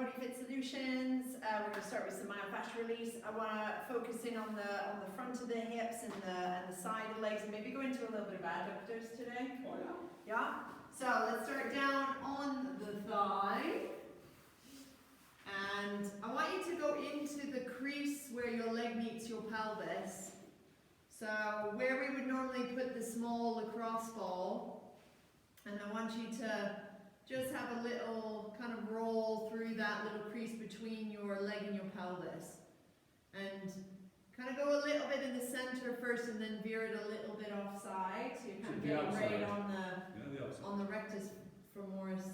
Body Fit Solutions. We're going to start with some myofascial release. I want to focus in on the front of the hips and the side of the legs, and maybe go into a little bit of adductors today. Oh yeah. Yeah. So let's start down on the thigh, and I want you to go into the crease where your leg meets your pelvis. So where we would normally put the small lacrosse ball, and I want you to just have a little kind of roll through that little crease between your leg and your pelvis. And kind of go a little bit in the center first and then veer it a little bit offside. So you're kind of getting right on the rectus femoris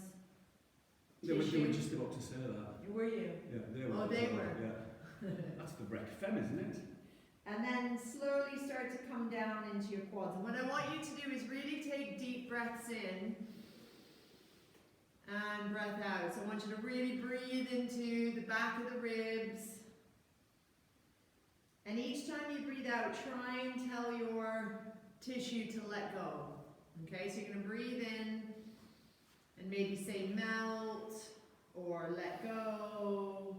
They were tissue. just about to say that. Were you? Yeah, they were. Oh, they were. Yeah. That's the rec fem, isn't it? And then slowly start to come down into your quads. And what I want you to do is really take deep breaths in and breath out. So I want you to really breathe into the back of the ribs. And each time you breathe out, try and tell your tissue to let go. Okay, so you're going to breathe in and maybe say melt or let go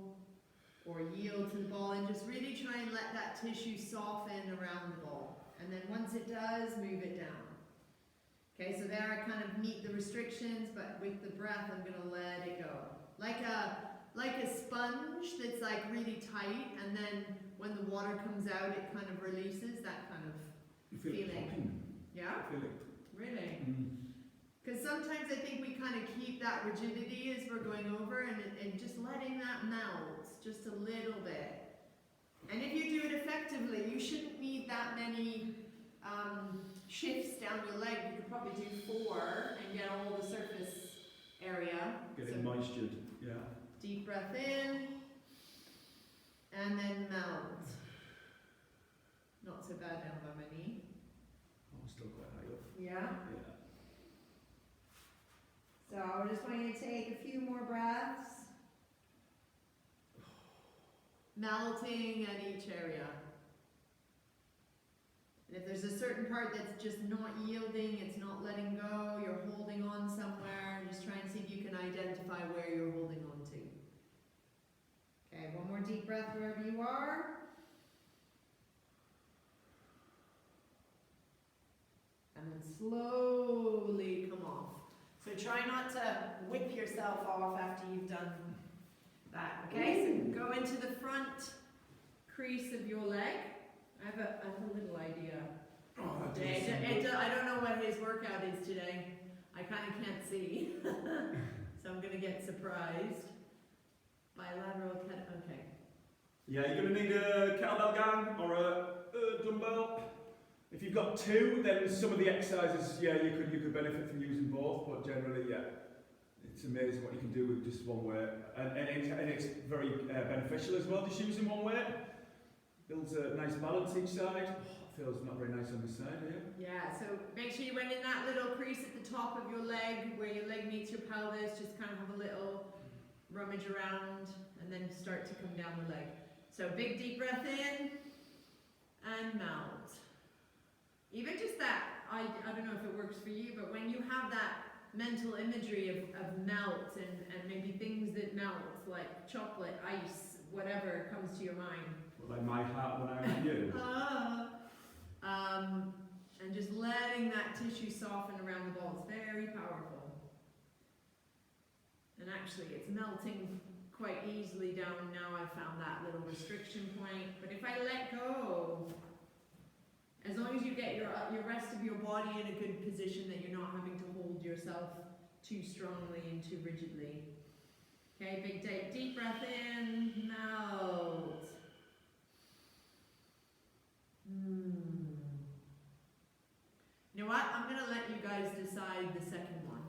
or yield to the ball, and just really try and let that tissue soften around the ball. And then once it does, move it down. Okay, so there I kind of meet the restrictions, but with the breath I'm going to let it go. Like a sponge that's like really tight, and then when the water comes out it kind of releases, that kind of You feel it feeling. popping. Yeah? I feel it. Really? Mm. Because sometimes I think we kind of keep that rigidity as we're going over, and just letting that melt just a little bit. And if you do it effectively, you shouldn't need that many shifts down your leg. You could probably do 4 and get all the surface area. Get it moistured. Yeah. Deep breath in, and then melt. Not so bad down by my knee. Oh, I'm still quite high up. Yeah. Yeah. So I just want you to take a few more breaths. Melting at each area. And if there's a certain part that's just not yielding, it's not letting go, you're holding on somewhere, just try and see if you can identify where you're holding on to. Okay, one more deep breath wherever you are. And then slowly come off. So try not to whip yourself off after you've done that. Okay, so go into the front crease of your leg. I have a little idea. Oh, I don't know what his workout is today. I kind of can't see. So I'm going to get surprised. Bilateral cut. Okay. Yeah, you're going to need a kettlebell gang or a dumbbell. If you've got 2, then some of the exercises, yeah, you could benefit from using both, but generally, yeah, it's amazing what you can do with just one weight. And it's very beneficial as well, just using one weight. Builds a nice balance each side. Oh, feels not very nice on this side, yeah? Yeah, so make sure you went in that little crease at the top of your leg, where your leg meets your pelvis. Just kind of have a little rummage around, and then start to come down the leg. So big deep breath in, and melt. Even just that, I don't know if it works for you, but when you have that mental imagery of melt and maybe things that melt, like chocolate, ice, whatever comes to your mind. Like my heart when I'm with you. And just letting that tissue soften around the ball. It's very powerful. And actually it's melting quite easily down now. I found that little restriction point. But if I let go, as long as you get your rest of your body in a good position, that you're not having to hold yourself too strongly and too rigidly. Okay, big deep breath in, melt. You know what? I'm going to let you guys decide the second one.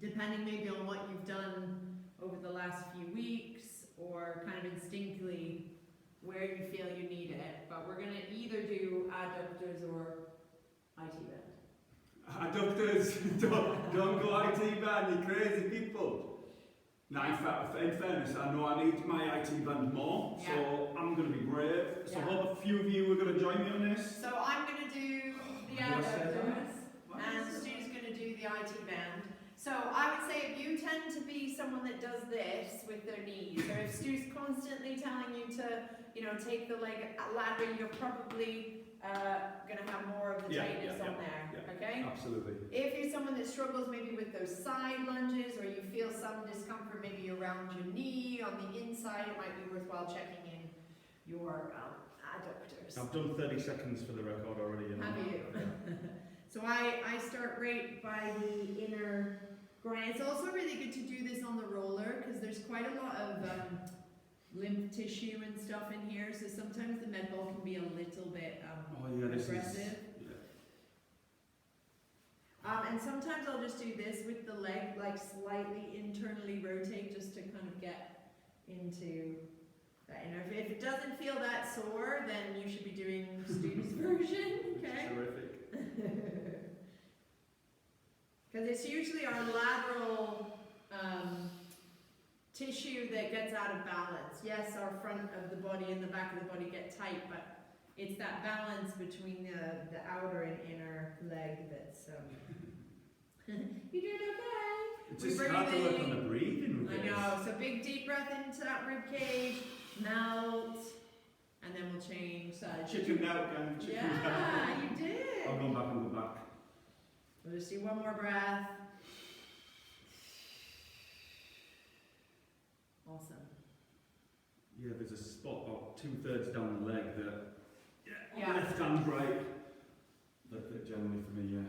Depending maybe on what you've done over the last few weeks, or kind of instinctively where you feel you need it. But we're going to either do adductors or IT band. Adductors, don't go IT band, you crazy people. Now, in fairness, I know I need my IT band more, so I'm going to be brave. So I hope a few of you are going to join me on this. So I'm going to do the adductors, and Stu's going to do the IT band. So I would say if you tend to be someone that does this with their knees, or if Stu's constantly telling you to, you know, take the leg laterally, you're probably going to have more of the tightness on there, okay? Absolutely. If you're someone that struggles maybe with those side lunges, or you feel some discomfort maybe around your knee on the inside, it might be worthwhile checking in your adductors. I've done 30 seconds for the record already. You know? Have you? Yeah. So I start right by the inner groin. It's also really good to do this on the roller because there's quite a lot of lymph tissue and stuff in here, so sometimes the med ball can be a little bit aggressive. And sometimes I'll just do this with the leg, like slightly internally rotate just to kind of get into that inner. If it doesn't feel that sore, then you should be doing Stu's version, okay? Terrific. Because it's usually our lateral tissue that gets out of balance. Yes, our front of the body and the back of the body get tight, but it's that balance between the outer and inner leg that's... You're doing okay. It's just hard to work on the breathing. I know. So big deep breath into that rib cage, melt, and then we'll change sides. Chicken out, gang. Chicken out. Yeah, you did. I'll go back and go back. We'll just do one more breath. Awesome. Yeah, there's a spot about 2/3 down the leg that, Yeah. left and right, that generally for me,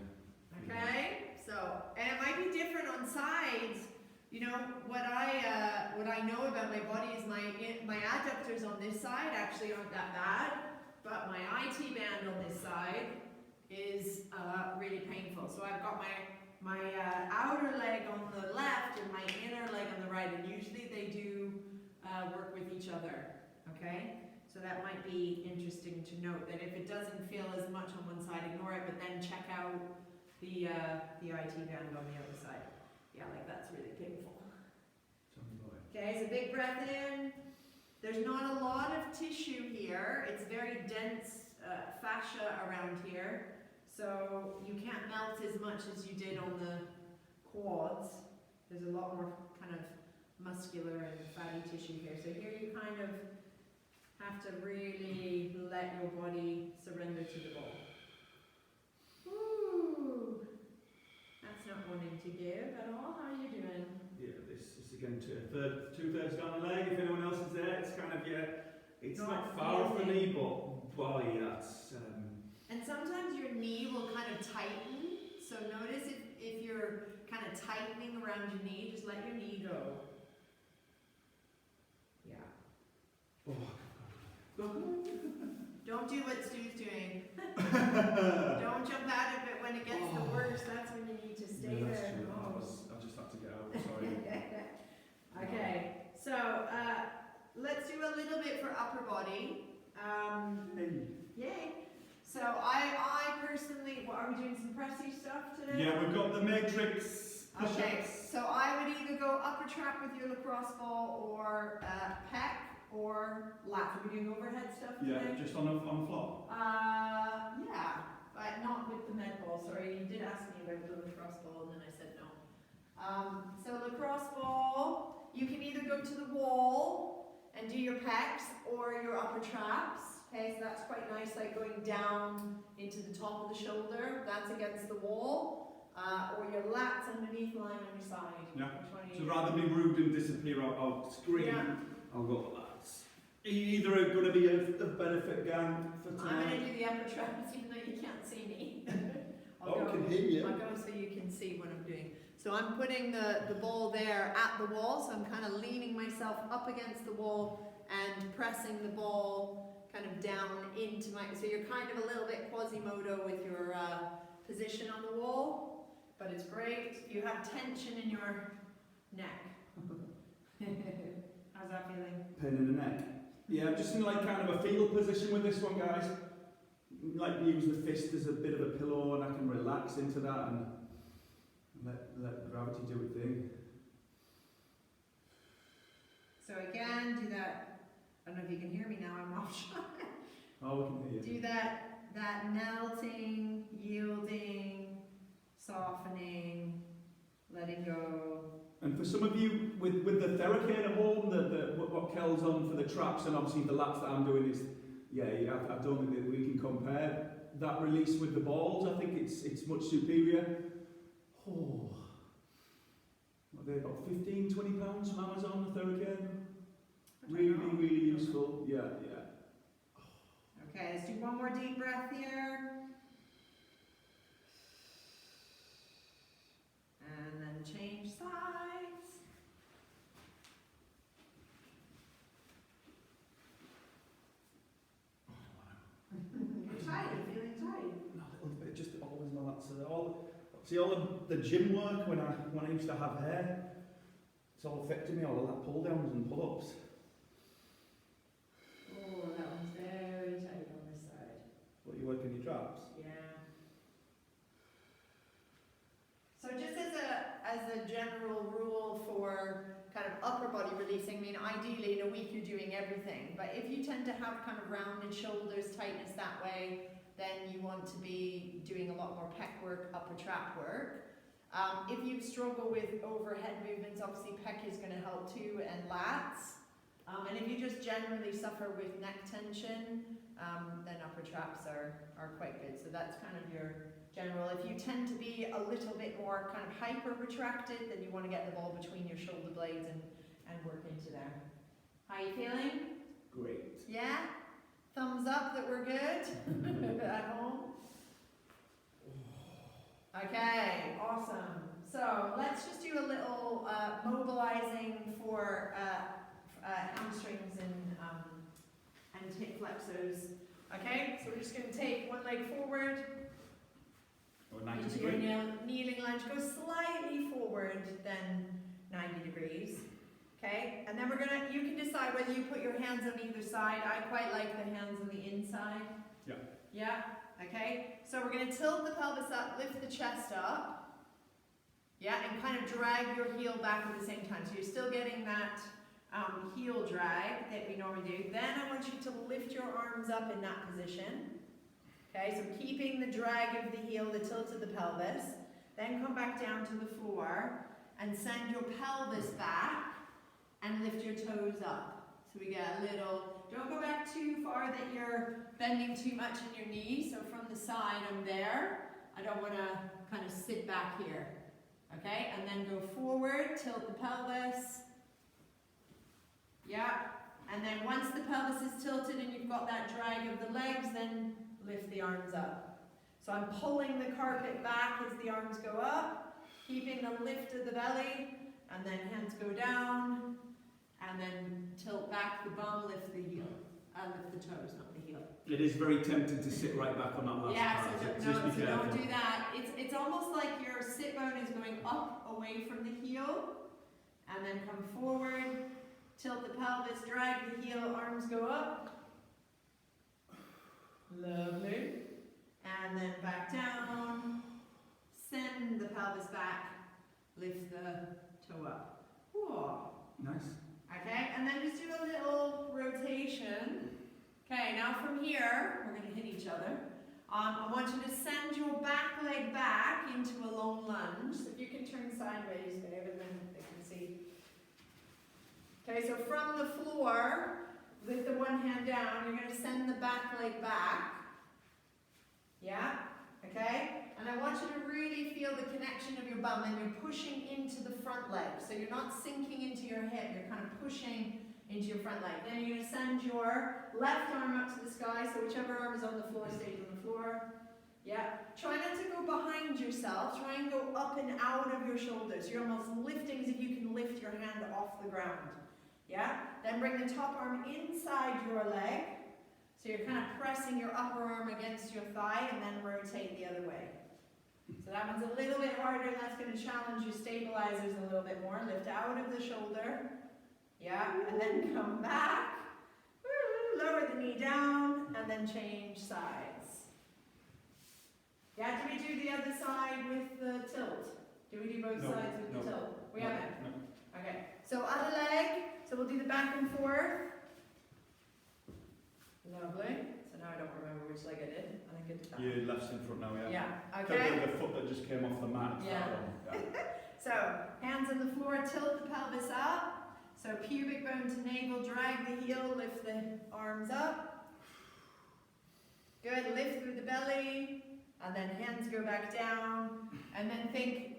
Okay. So, and it might be different on sides. You know, what I know about my body is my adductors on this side actually aren't that bad, but my IT band on this side is really painful. So I've got my outer leg on the left and my inner leg on the right, and usually they do work with each other, okay? So that might be interesting to note, that if it doesn't feel as much on one side, ignore it, but then check out the IT band on the other side. Yeah, like that's really painful. Okay, so big breath in. There's not a lot of tissue here. It's very dense fascia around here. So you can't melt as much as you did on the quads. There's a lot more kind of muscular and fatty tissue here. So here you kind of have to really let your body surrender to the ball. Ooh, that's not wanting to give at all. How are you doing? Yeah, this is again 2/3 down the leg. If anyone else is there, it's kind of, it's not far off the knee, but body, that's... And sometimes your knee will kind of tighten. So notice if you're kind of tightening around your knee, just let your knee go. Yeah. Oh. Don't do what Stu's doing. Don't jump out of it when it gets the worst. That's when you need to stay Yeah, that's there. true. Oh. I just had to get out, sorry. Okay, so let's do a little bit for upper body. Yay. So I personally, are we doing some pressy stuff today? Yeah, we've got the matrix. Okay, so I would either go upper trap with your lacrosse ball, or pec, or lats. Are we doing overhead stuff today? Yeah, just on the floor. Yeah, but not with the med ball. Sorry, you did ask me about the lacrosse ball, and then I said no. So lacrosse ball, you can either go to the wall and do your pecs or your upper traps. Okay, so that's quite nice, like going down into the top of the shoulder. That's against the wall. Or your lats underneath, lying on your side. Yeah. So You rather be rude and disappear, I'll scream. Yeah. I'll go lats. Are you either going to be a benefit gang for tonight? I'm going to do the upper traps even though you can't see me. I can hear you. I'll go so you can see what I'm doing. So I'm putting the ball there at the wall, so I'm kind of leaning myself up against the wall and pressing the ball kind of down into my, so you're kind of a little bit Quasimodo with your position on the wall, but it's great. You have tension in your neck. How's that feeling? Pain in the neck. Yeah, I'm just in like kind of a fetal position with this one, guys. Like use the fist as a bit of a pillow, and I can relax into that and let gravity do its thing. So again, do that. I don't know if you can hear me now. I'm off shot. Oh, we can hear you. Do that melting, yielding, softening, letting go. And for some of you with the Theracane at home, what Kel's on for the traps and obviously the lats that I'm doing is, yeah, I don't think that we can compare that release with the balls. I think it's much superior. Oh, what are they, about 15, 20 pounds from Amazon, the Theracane? Really useful. Yeah. Okay, let's do one more deep breath here. And then change sides. You're tired, feeling tired. No, a little bit, just always my lats. All the gym work when I used to have hair, it's all affecting me, all of that pull downs and pull ups. Oh, that one's very tight on this side. What, you working your traps? Yeah. So just as a general rule for kind of upper body releasing, I mean, ideally in a week you're doing everything, but if you tend to have kind of rounded shoulders, tightness that way, then you want to be doing a lot more pec work, upper trap work. If you struggle with overhead movements, obviously pec is going to help too, and lats. And if you just generally suffer with neck tension, then upper traps are quite good. So that's kind of your general. If you tend to be a little bit more kind of hyper retracted, then you want to get the ball between your shoulder blades and work into there. How are you feeling? Great. Yeah? Thumbs up that we're good at home? Okay, awesome. So let's just do a little mobilizing for hamstrings and hip flexors. Okay, so we're just going to take one leg forward into your kneeling lunge. Go slightly forward, then 90 degrees. Okay, and then you can decide whether you put your hands on either side. I quite like the hands on the inside. Yeah. Yeah, okay. So we're going to tilt the pelvis up, lift the chest up. Yeah, and kind of drag your heel back at the same time. So you're still getting that heel drag that we normally do. Then I want you to lift your arms up in that position. Okay, so keeping the drag of the heel, the tilt of the pelvis. Then come back down to the floor and send your pelvis back and lift your toes up. So we get a little, don't go back too far that you're bending too much in your knees. So from the side, I'm there. I don't want to kind of sit back here. Okay, and then go forward, tilt the pelvis. Yeah, and then once the pelvis is tilted and you've got that drag of the legs, then lift the arms up. So I'm pulling the carpet back as the arms go up, keeping the lift of the belly, and then hands go down, and then tilt back the bum, lift the heel. Lift the toes, not the heel. It is very tempting to sit right back on that last part. So don't do that. It's almost like your sit bone is going up away from the heel, and then come forward, tilt the pelvis, drag the heel, arms go up. Lovely. And then back down, send the pelvis back, lift the toe up. Whoa. Nice. Okay, and then just do a little rotation. Okay, now from here, we're going to hit each other. I want you to send your back leg back into a long lunge. So if you can turn sideways, babe, and then they can see. Okay, so from the floor, with the one hand down, you're going to send the back leg back. Yeah, okay? And I want you to really feel the connection of your bum, and you're pushing into the front leg. So you're not sinking into your hip, you're kind of pushing into your front leg. Then you're going to send your left arm up to the sky, so whichever arm is on the floor stays on the floor. Yeah. Try not to go behind yourself, try and go up and out of your shoulders. You're almost lifting as if you can lift your hand off the ground. Yeah? Then bring the top arm inside your leg. So you're kind of pressing your upper arm against your thigh, and then rotate the other way. So that one's a little bit harder, and that's going to challenge your stabilizers a little bit more. Lift out of the shoulder. Yeah, and then come back. Lower the knee down, and then change sides. Yeah, do we do the other side with the tilt? Do we do both sides with the tilt? We haven't? No. Okay, so other leg. So we'll do the back and forth. Lovely. So now I don't remember which leg I did. I think I did that. Your left's in front now, yeah. Yeah, okay. The foot that just came off the mat. Yeah. So, hands on the floor, tilt the pelvis up. So pubic bone to navel, drag the heel, lift the arms up. Good, lift through the belly, and then hands go back down. And then think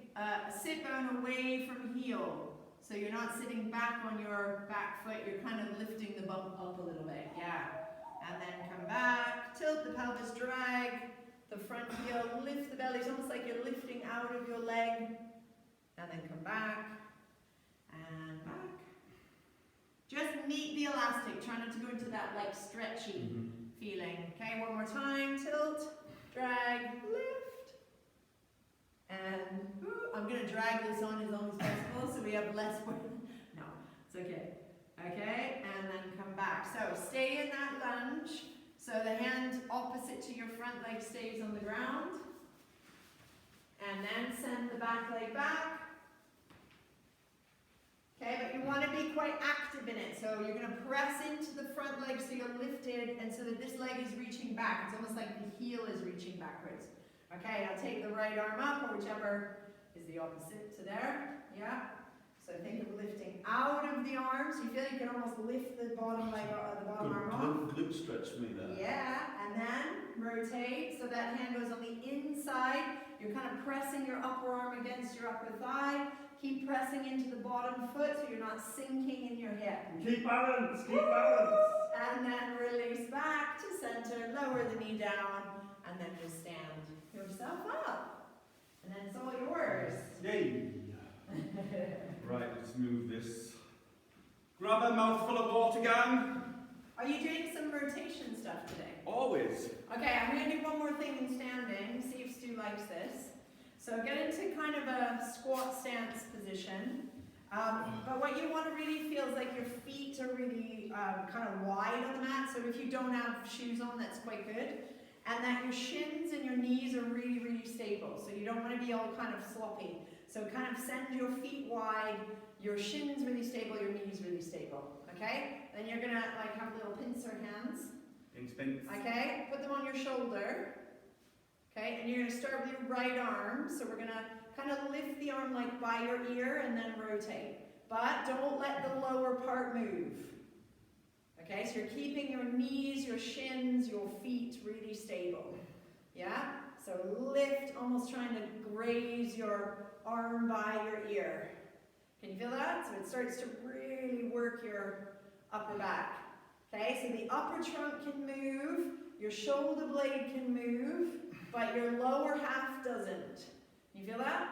sit bone away from heel. So you're not sitting back on your back foot, you're kind of lifting the bump up a little bit, yeah. And then come back, tilt the pelvis, drag the front heel, lift the belly. It's almost like you're lifting out of your leg. And then come back, and back. Just meet the elastic, try not to go into that like stretchy feeling. Okay, one more time, tilt, drag, lift. And I'm going to drag this on as long as possible so we have less weight. No, it's okay. Okay, and then come back. So stay in that lunge. So the hand opposite to your front leg stays on the ground. And then send the back leg back. Okay, but you want to be quite active in it. So you're going to press into the front leg so you're lifted and so that this leg is reaching back. It's almost like the heel is reaching backwards. Okay, now take the right arm up, or whichever is the opposite to there. Yeah. So think of lifting out of the arms. You feel you can almost lift the bottom leg, the bottom arm off. Glute stretch for me there. Yeah, and then rotate so that hand goes on the inside. You're kind of pressing your upper arm against your upper thigh. Keep pressing into the bottom foot so you're not sinking in your hip. Keep balance, keep balance. And then release back to center, lower the knee down, and then just stand yourself up. And then it's all yours. Yay. Right, let's move this. Grab a mouthful of water, gang. Are you doing some rotation stuff today? Always. Okay, I'm going to do one more thing in standing, see if Stu likes this. So get into kind of a squat stance position. But what you want to really feel is like your feet are really kind of wide on the mat. So if you don't have shoes on, that's quite good. And that your shins and your knees are really, really stable. So you don't want to be all kind of sloppy. So kind of send your feet wide, your shins really stable, your knees really stable. Okay? Then you're going to like have little pincer hands. Pinch. Okay? Put them on your shoulder. Okay? And you're going to start with your right arm. So we're going to kind of lift the arm like by your ear and then rotate. But don't let the lower part move. Okay? So you're keeping your knees, your shins, your feet really stable. Yeah? So lift, almost trying to graze your arm by your ear. Can you feel that? So it starts to really work your upper back. Okay, so the upper trunk can move, your shoulder blade can move, but your lower half doesn't. You feel that?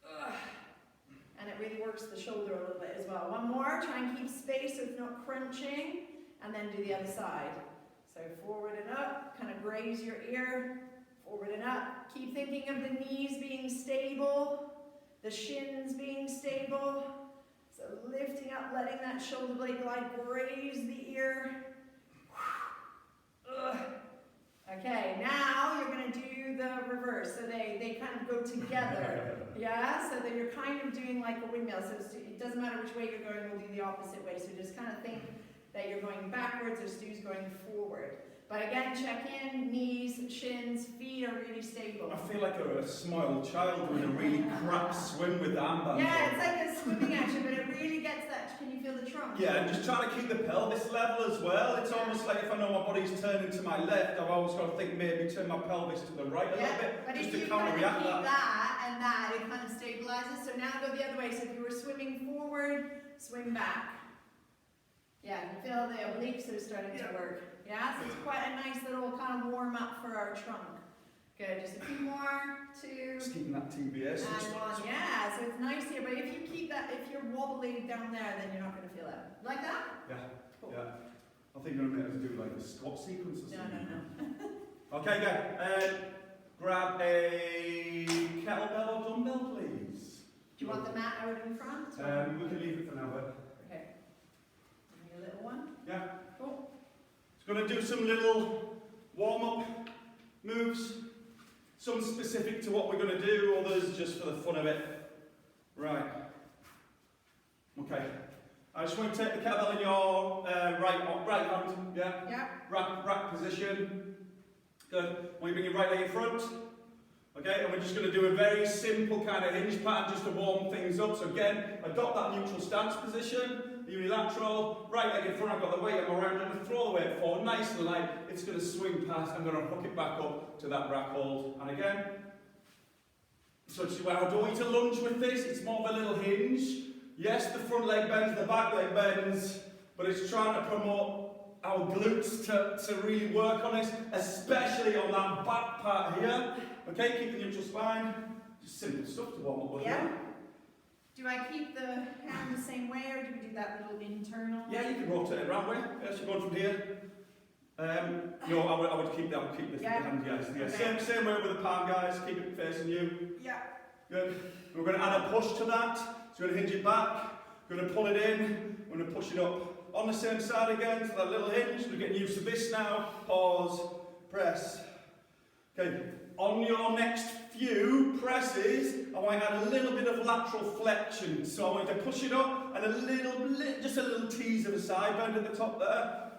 Ugh. And it really works the shoulder a little bit as well. One more, try and keep space so it's not crunching, and then do the other side. So forward and up, kind of graze your ear. Forward and up. Keep thinking of the knees being stable, the shins being stable. So lifting up, letting that shoulder blade glide, graze the ear. Okay, now you're going to do the reverse. So they kind of go together. Yeah, so that you're kind of doing like a windmill. So it doesn't matter which way you're going, we'll do the opposite way. So just kind of think that you're going backwards or Stu's going forward. But again, check in, knees, shins, feet are really stable. I feel like a small child doing a really crap swim with armbands. Yeah, it's like a swimming action, but it really gets that. Can you feel the trunk? Yeah, and just trying to keep the pelvis level as well. It's almost like if I know my body's turning to my left, I've always got to think maybe turn my pelvis to the right a little bit. But just if to you kind of keep counteract that and that, it kind of stabilizes. So now go the other way. So if you were swimming forward, swim back. Yeah, you feel the obliques are starting to work. Yeah, so it's quite a nice little kind of warm up for our trunk. Good, just a few more, two, Just keeping that TBS. and one. Yeah, so it's nice here, but if you keep that, if you're wobbly down there, then you're not going to feel it. Like that? Yeah, Cool. yeah. I think you're going to make us do like a squat sequence or something. No. Okay, go. Grab a kettlebell or dumbbell, please. Do you want the mat out in front? We can leave it for now, but Okay. Give me a little one. yeah. Cool. It's going to do some little warm-up moves. Some specific to what we're going to do, others just for the fun of it. Right. Okay. I just want to take the kettlebell in your right hand. Yeah. Yeah. Rack position. Good. When you bring your right leg in front, Okay, and we're just going to do a very simple kind of hinge pattern just to warm things up. So again, adopt that neutral stance position, unilateral, right leg in front, I've got the weight, I'm around, I'm going to throw the weight forward, nice and light, it's going to swing past, I'm going to hook it back up to that rack hold, and again. So I don't want you to lunge with this, it's more of a little hinge. Yes, the front leg bends, the back leg bends, but it's trying to promote our glutes to really work on this, especially on that back part here. Okay, keep the neutral spine. Just simple stuff to warm up with. Yeah. Do I keep the hand the same way, or do we do that little internal? Yeah, you can rotate it around way. Yeah, so going from here. No, I would keep that. Keep the hand, yes. Yeah. Okay. Same way with the palm, guys. Keep it facing you. Yeah. Good. We're going to add a push to that. So we're going to hinge it back. We're going to pull it in. We're going to push it up on the same side again. So that little hinge. We're getting used to this now. Pause. Press. Okay. On your next few presses, I want to add a little bit of lateral flexion. So I want you to push it up and just a little tease of a side bend at the top there.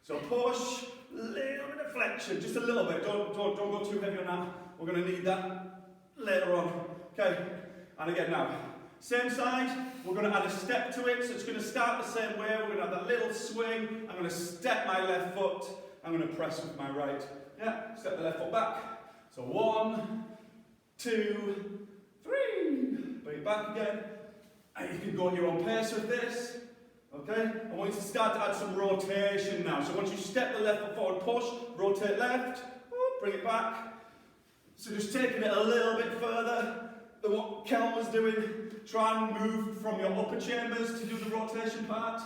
So push, little bit of flexion, just a little bit. Don't go too heavy on that. We're going to need that later on. Okay, and again now, same side. We're going to add a step to it. So it's going to start the same way. We're going to have that little swing. I'm going to step my left foot. I'm going to press with my right. Yeah, step the left foot back. So 1, 2, 3. Bring it back again. And you can go at your own pace with this. Okay? I want you to start to add some rotation now. So once you step the left foot forward, push, rotate left, bring it back. So just taking it a little bit further than what Kel was doing. Try and move from your upper chambers to do the rotation part.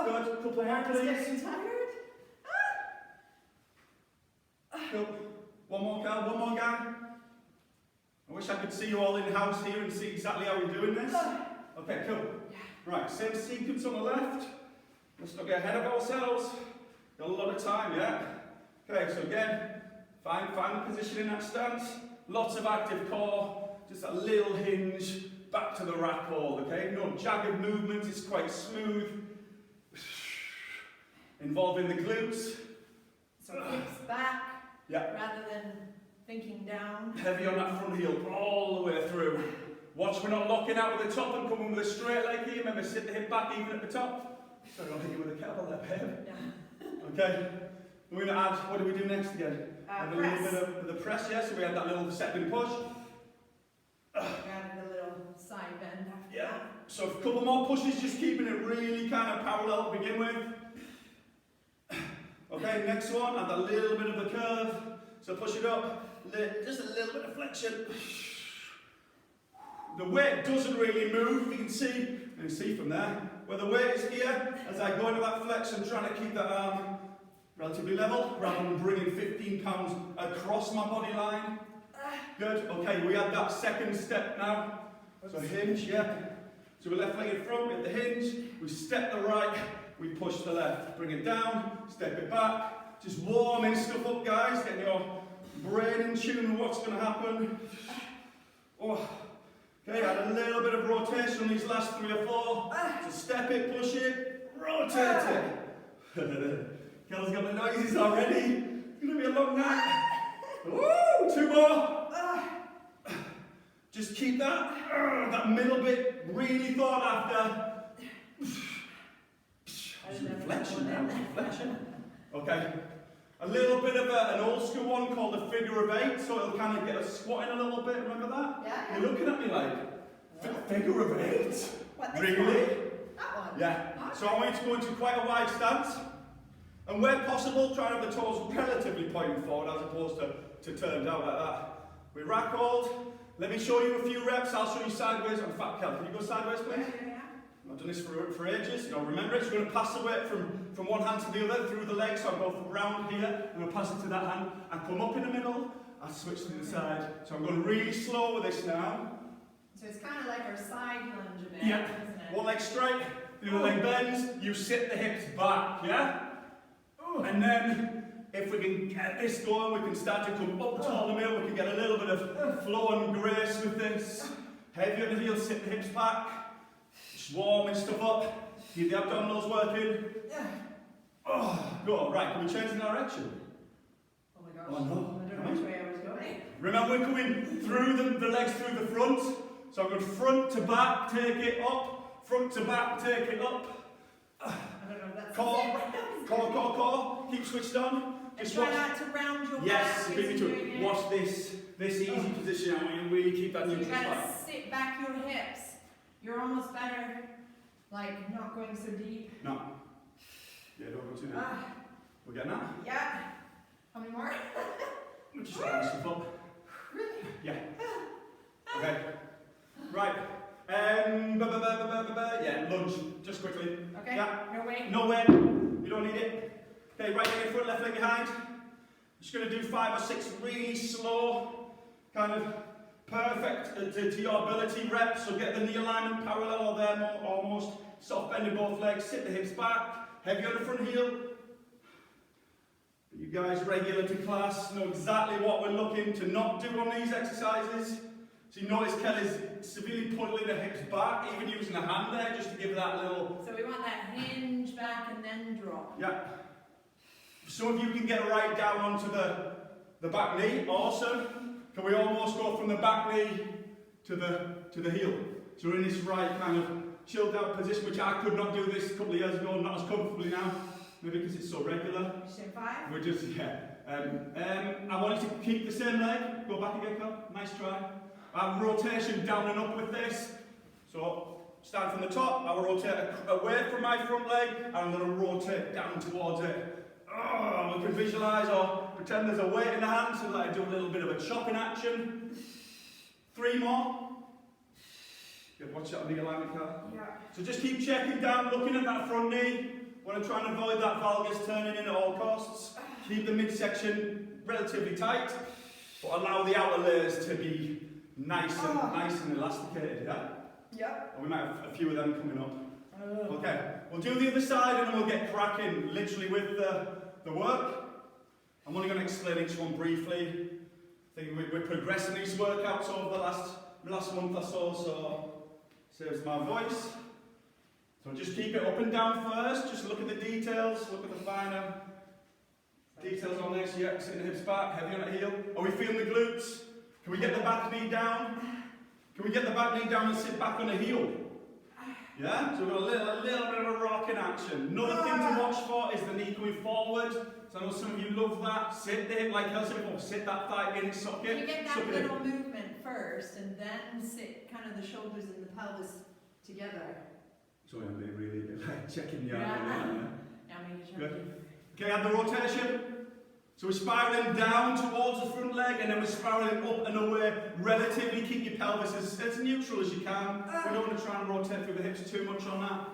Good. Couple more, please. Getting tired. Cool. One more, Cal. One more, gang. I wish I could see you all in-house here and see exactly how we're doing this. Okay, cool. Right, same sequence on the left. Let's not get ahead of ourselves. Got a lot of time, yeah? Okay, so again, find the position in that stance. Lots of active core. Just a little hinge back to the rack hold, okay? No jagged movement, it's quite smooth. Involving the glutes. So hips back. Yeah. Rather than thinking down. Heavy on that front heel all the way through. Watch we're not locking out with the top and coming with a straight leg here. Remember, sit the hip back even at the top. So I don't hit you with a kettlebell there, babe. Yeah. Okay. We're going to add, what do we do next again? Add a little bit of the press, yeah? So we had that little second push. Added a little side bend after that. So a couple more pushes, just keeping it really kind of parallel to begin with. Okay, next one, add that little bit of the curve. So push it up, just a little bit of flexion. The weight doesn't really move, you can see from there. Where the weight is here, as I go into that flexion, trying to keep that arm relatively level, rather than bringing 15 pounds across my body line. Good, okay, we add that second step now. So hinge, yeah. So we're left leg in front, we hit the hinge, we step the right, we push the left, bring it down, step it back, just warming stuff up, guys, getting your brain in tune with what's going to happen. Oh. Okay, add a little bit of rotation on these last 3 or 4. So step it, push it, rotate it. Kel's got the noises already. It's going to be a long night. Woo! 2 more. Just keep that middle bit really thought after. Reflection now, reflection. Okay. A little bit of an old school one called the figure of 8, so it'll kind of get us squatting a little bit, remember that? Yeah. You're looking at me like, figure of 8? What, this really? one? That one? Yeah. Okay. So I want you to go into quite a wide stance, and where possible, try and have the toes relatively pointing forward as opposed to turned out like that. We rack hold. Let me show you a few reps, I'll show you sideways. In fact, Kel, can you go sideways, please? Yeah. I've done this for ages, you know, remember it, so we're going to pass the weight from one hand to the other, through the leg, so I go from round here, I'm going to pass it to that hand, and come up in the middle, I switch to the side. So I'm going really slow with this now. So it's kind of like our side lunge a bit, Yeah. isn't it? One leg straight, the other leg bends, you sit the hips back, yeah? And then, if we can get this going, we can start to come up toward the middle, we can get a little bit of flow and grace with this. Heavy on the heels, sit the hips back. Warming stuff up, keep the abdominals working. Yeah. Oh, go on, right, can we change the direction? Oh my gosh. Oh no. I don't know which way I was going. Remember, we're coming through the legs through the front. So I'm going front to back, take it up. Front to back, take it up. I don't know if that's Core. Keep switched on. Just try not to round your yes, back. beat me to it. Watch this easy position, and we really keep that neutral spine. You gotta spine. sit back your hips. You're almost better, like not going so deep. No. Yeah, don't go too deep. We're getting that? Yeah. How many more? We're just round stuff up. Really? Yeah. Okay. Right. Yeah, lunge. Just quickly. Okay. Yeah. No way. No way. You don't need it. Okay, right leg in front, left leg behind. Just going to do 5 or 6 really slow, kind of perfect to your ability reps. So get the knee alignment parallel or there more, almost. Soft bend in both legs. Sit the hips back. Heavy on the front heel. You guys regular to class know exactly what we're looking to not do on these exercises. So you notice Kelly's severely pulling her hips back, even using the hand there just to give that little... So we want that hinge back and then drop. Yeah. Some of you can get right down onto the back knee. Awesome. Can we almost go from the back knee to the heel? So we're in this right kind of chilled out position, which I could not do this a couple of years ago, not as comfortably now. Maybe because it's so regular. Step 5. We're just, yeah. I want you to keep the same leg. Go back again, Carl. Nice try. Rotation down and up with this. So, start from the top. I will rotate away from my front leg, and I'm going to rotate down towards it. Oh, we can visualise or pretend there's a weight in the hand, so that I do a little bit of a chopping action. 3 more. Yeah, watch that on the alignment, Carl. Yeah. So just keep checking down, looking at that front knee. Want to try and avoid that valgus turning in at all costs. Keep the midsection relatively tight, but allow the outer layers to be nice and elasticated, yeah? Yep. And we might have a few of them coming up. Okay, we'll do the other side and then we'll get cracking literally with the work. I'm only going to explain each one briefly. I think we're progressing these workouts over the last month or so saves my voice. So just keep it up and down first, just look at the details, look at the finer details on this. Yeah, sitting the hips back, heavy on the heel. Are we feeling the glutes? Can we get the back knee down? Can we get the back knee down and sit back on the heel? Yeah? So we've got a little bit of a rocking action. Another thing to watch for is the knee coming forward. So I know some of you love that. Sit there, like I said before, sit that thigh in its socket. You get that little movement first and then sit kind of the shoulders and the pelvis together. So I'm really like checking the Yeah. arm. I mean, Good. Okay, add the rotation. So we're spiraling down towards the front leg and then we're spiraling up and away. Relatively keep your pelvis as neutral as you can. We don't want to try and rotate through the hips too much on that.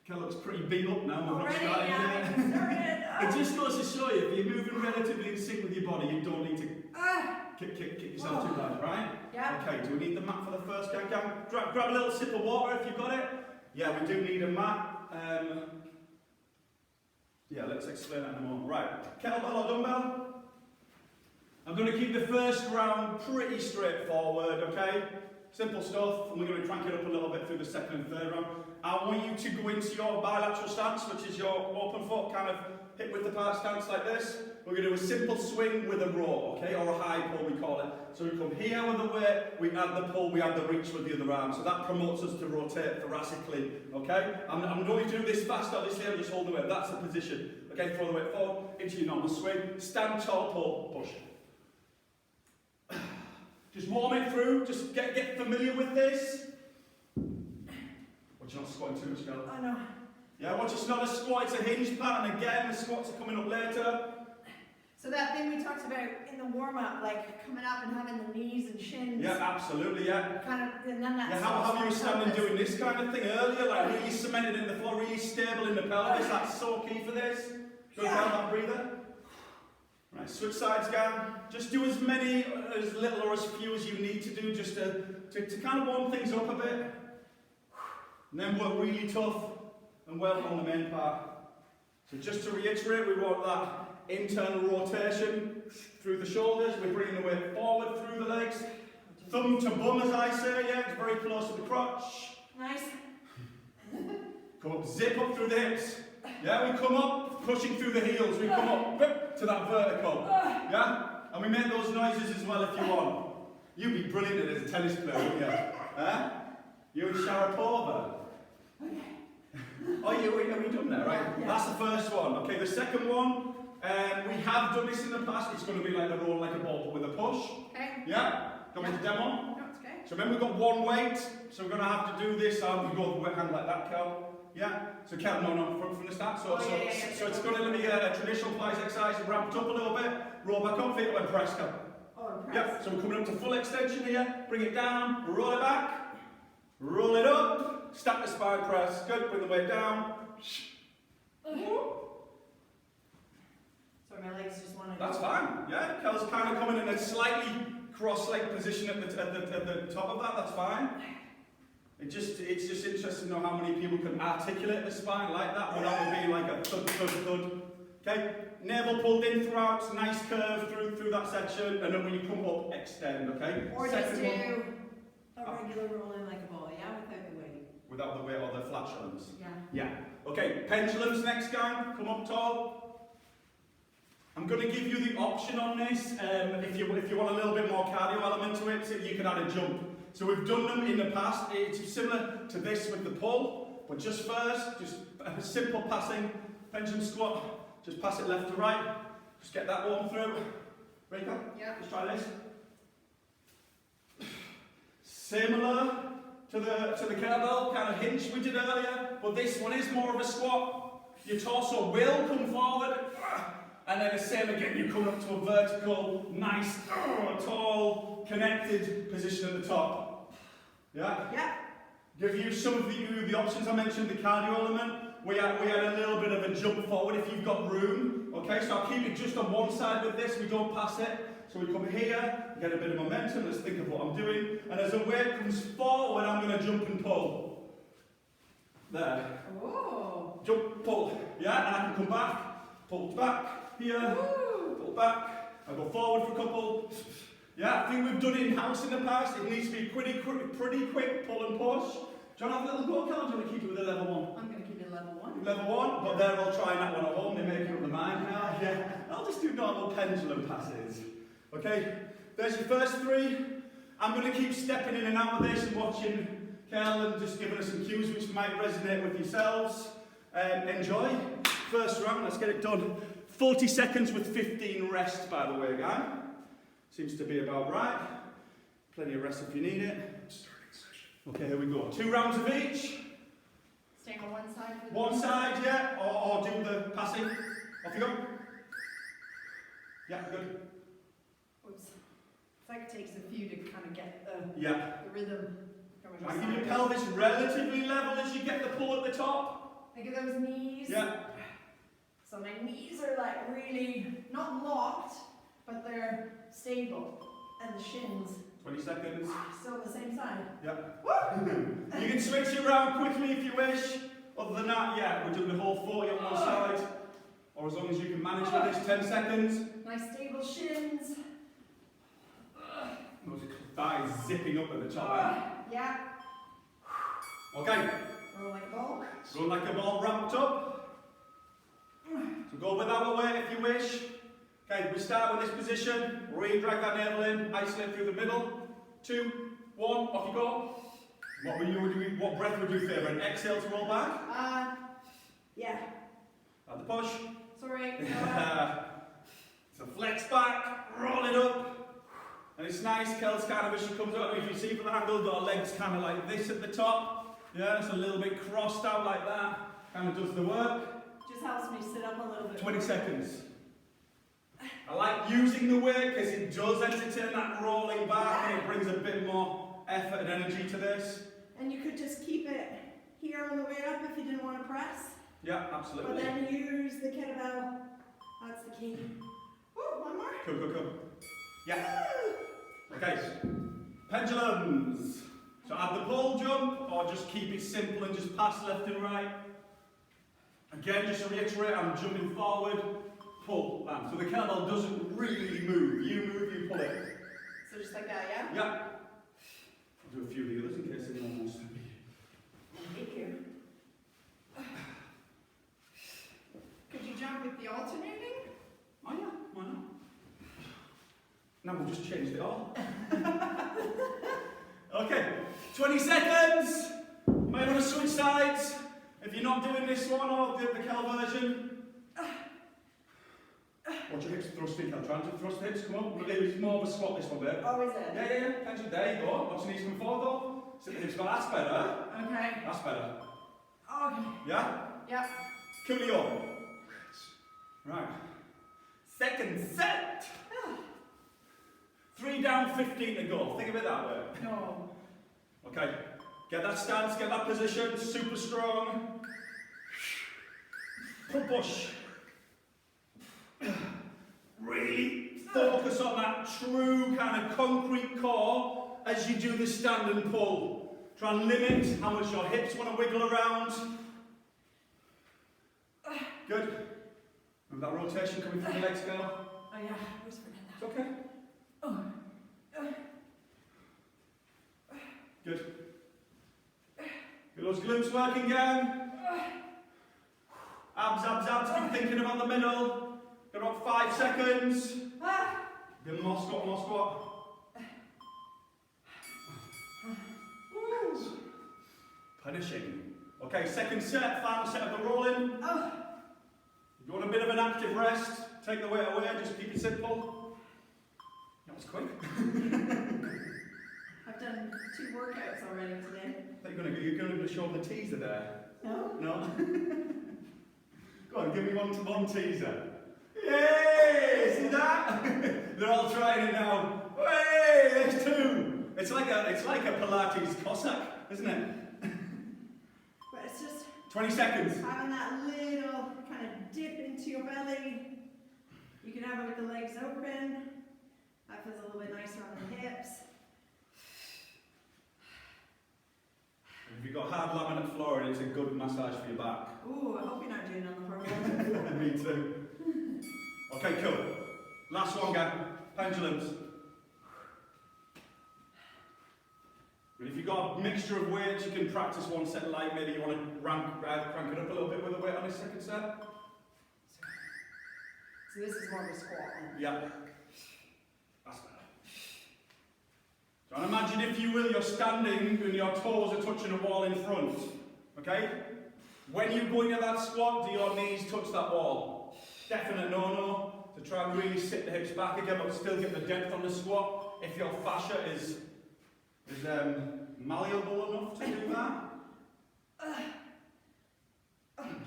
Kel looks pretty beat up now. We're not starting yet. It just goes to show you, if you're moving relatively in sync with your body, you don't need to kick yourself too bad, right? Yeah. Okay, do we need the mat for the first count? Grab a little sip of water if you've got it. Yeah, we do need a mat. Yeah, let's explain that in a moment. Right, kettlebell or dumbbell? I'm going to keep the first round pretty straightforward, okay? Simple stuff, and we're going to crank it up a little bit through the second and third round. I want you to go into your bilateral stance, which is your open foot, kind of hip width apart stance like this. We're going to do a simple swing with a row, okay, or a high pull we call it. So we come here with the weight, we add the pull, we add the reach with the other arm. So that promotes us to rotate thoracically, okay? I'm going to do this fast, obviously, I'm just holding the weight. That's the position. Okay, throw the weight forward, into your normal swing. Stand tall, pull, push. Just warm it through, just get familiar with this. Watch you not squatting too much, Kel. I know. Yeah, watch it's not a squat, it's a hinge pattern. Again, the squats are coming up later. So that thing we talked about in the warm-up, like coming up and having the knees and shins. Yeah, absolutely, yeah. Kind of, and then that's... Yeah, how you were standing doing this kind of thing earlier, like really cemented in the floor, really stable in the pelvis. That's so key for this. Go down that breather. Right, switch sides again. Just do as many, as little or as few as you need to do, just to kind of warm things up a bit. And then work really tough and well on the main part. So just to reiterate, we want that internal rotation through the shoulders. We're bringing the weight forward through the legs. Thumb to bum, as I say, yeah, it's very close to the crotch. Nice. Come up, zip up through the hips. Yeah, we come up, pushing through the heels. We come up to that vertical. Yeah? And we make those noises as well if you want. You'd be brilliant at it as a tennis player, wouldn't you? Huh? You and Sharapova. Oh, are we done there, right? Yeah. That's the first one. Okay, the second one, we have done this in the past. It's going to be like the roll like a ball, but with a push. Okay. Yeah? Got me to demo? No, it's okay. So remember, we've got one weight, so we're going to have to do this. We go with hand like that, Cal. Yeah? So Cal, no, from the start. So it's going to be a traditional plies exercise. Ramp it up a little bit, roll back up, feet up and press, Cal. Oh, and press. Yep, so we're coming up to full extension here. Bring it down, roll it back, roll it up, stack the spine press. Good, bring the weight down. Sorry, my legs just want to. That's fine. Yeah, Cal's kind of coming in a slightly cross-leg position at the top of that. That's fine. It's just interesting to know how many people can articulate the spine like that without it being like a thud, thud, thud. Okay, navel pulled in throughout, nice curve through that section, and then when you come up, extend. Okay. Or Second just do one. a regular roll in like a ball, yeah, without the weight. Without the weight or the flat shoulders. Yeah. Yeah. Okay, pendulums next, gang. Come up tall. I'm going to give you the option on this. If you want a little bit more cardio element to it, so you can add a jump. So we've done them in the past. It's similar to this with the pull, but just first, just a simple passing pendulum squat. Just pass it left to right. Just get that one through. Rika? Yeah. Let's try this. Similar to the kettlebell kind of hinge we did earlier, but this one is more of a squat. Your torso will come forward, and then the same again. You come up to a vertical, nice, tall, connected position at the top. Yeah. Yeah. Give you some of the options I mentioned. The cardio element. We had a little bit of a jump forward if you've got room. Okay, so I'll keep it just on one side with this. We don't pass it. So we come here, get a bit of momentum. Let's think of what I'm doing. And as the weight comes forward, I'm going to jump and pull. There. Oh. Jump, pull. Yeah, and I can come back, pull back, here, Ooh. pull back. I go forward for a couple. Yeah, I think we've done it in-house in the past. It needs to be pretty quick pull and push. Do you want to have a little go, Cal, or do you want to keep it with a level one? I'm going to keep it level one. Level one, but they're all trying that one at home. They're making up their mind now. Yeah, I'll just do normal pendulum passes. Okay, there's your first three. I'm going to keep stepping in and out of this and watching Cal and just giving us some cues which might resonate with yourselves. Enjoy. First round, let's get it done. 40 seconds with 15 rest, by the way, guy. Seems to be about right. Plenty of rest if you need it. Okay, here we go. 2 rounds of each. Staying on one side. For One side, yeah, or do the passing. Off you go. Yeah, good. Oops. It's like it takes a few to kind of get the rhythm. Try and keep your pelvis relatively level as you get the pull at the top. Look at those knees. Yeah. So my knees are like really not locked, but they're stable, and the shins 20 seconds. still on the same side. Yeah. You can switch it around quickly if you wish. Other than that, yeah, we're doing the whole 40 on one side. Or as long as you can manage with this, 10 seconds. Nice stable shins. Those thighs zipping up at the top. Yeah. Okay. Roll like a ball. Run like a ball, ramped up. So go without a weight if you wish. Okay, we start with this position. Really drag that navel in, isolate through the middle. 2, 1, off you go. What breath would you favour? An exhale to roll back? Yeah. Add the push. Sorry. So flex back, roll it up. And it's nice, Kel's kind of as she comes up. If you see from the angle, got her legs kind of like this at the top. Yeah, it's a little bit crossed out like that. Kind of does the work. Just helps me sit up a little bit. 20 seconds. I like using the weight because it does entertain that rolling back and it brings a bit more effort and energy to this. And you could just keep it here on the way up if you didn't want to press. Yeah, absolutely. But then use the kettlebell. That's the key. Woo, one more. Cool. Yeah. Okay. Pendulums. So add the pull jump or just keep it simple and just pass left and right. Again, just to reiterate, I'm jumping forward, pull, bam. So the kettlebell doesn't really move. You move, you pull it. So just like that, yeah? Yeah. I'll do a few of the others in case anyone wants to be. Thank you. Could you jump with the alternating? Oh yeah, why not? Now we've just changed it all. Okay, 20 seconds. You might want to switch sides. If you're not doing this one or the Kel version. Watch your hips thrusting, Kel. Trying to thrust the hips, come on. It's more of a squat, this one, babe. Oh, is it? Yeah. Pendulum, there you go. Watch the knees come forward, though. Sit the hips back. That's better. Okay. That's better. Okay. Yeah? Yep. Coolio. Right. Second set. 3 down, 15 to go. Think of it that way. No. Okay. Get that stance, get that position. Super strong. Push. Really focus on that true kind of concrete core as you do the stand and pull. Try and limit how much your hips want to wiggle around. Good. Remember that rotation coming through the legs, girl? Oh yeah, I was forgetting that. It's okay. Oh. Good. Get those glutes working, gang. Abs. Keep thinking about the middle. Got about 5 seconds. Good, more squat. Punishing. Okay, second set, final set of the rolling. If you want a bit of an active rest, take the weight away, just keep it simple. That was quick. I've done 2 workouts already today. I thought you're going to show the teaser there. No? No? Go on, give me one teaser. Yay! See that? They're all trying it now. Hey, there's 2. It's like a Pilates Cossack, isn't it? But it's just 20 seconds. having that little kind of dip into your belly. You can have it with the legs open. That feels a little bit nicer on the hips. If you've got hard laminate floor, it's a good massage for your back. Ooh, I hope you're not doing it on the floor. Me too. Okay, cool. Last one, gang. Pendulums. But if you've got a mixture of weights, you can practice one set light. Maybe you want to crank it up a little bit with the weight on this second set. So this is more of a squat then? Yeah. That's better. So and imagine, if you will, you're standing and your toes are touching a wall in front. Okay? When you go into that squat, do your knees touch that wall? Definite no-no. To try and really sit the hips back again, but still get the depth on the squat. If your fascia is malleable enough to do that.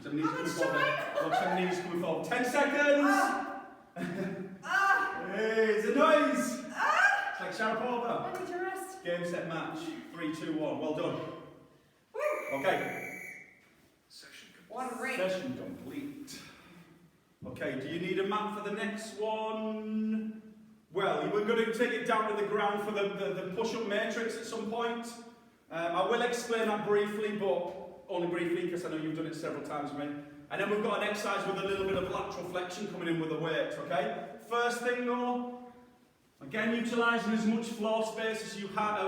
Some knees coming forward. Watch some knees coming forward. 10 seconds! Hey, it's a noise! It's like Sharapova. I need to rest. Game, set, match. 3, 2, 1. Well done. Okay. What a race. Session complete. Okay, do you need a mat for the next one? Well, we're going to take it down to the ground for the push-up matrix at some point. I will explain that briefly, but only briefly because I know you've done it several times with me. And then we've got an exercise with a little bit of lateral flexion coming in with the weight, okay? First thing though, again utilising as much floor space as you can.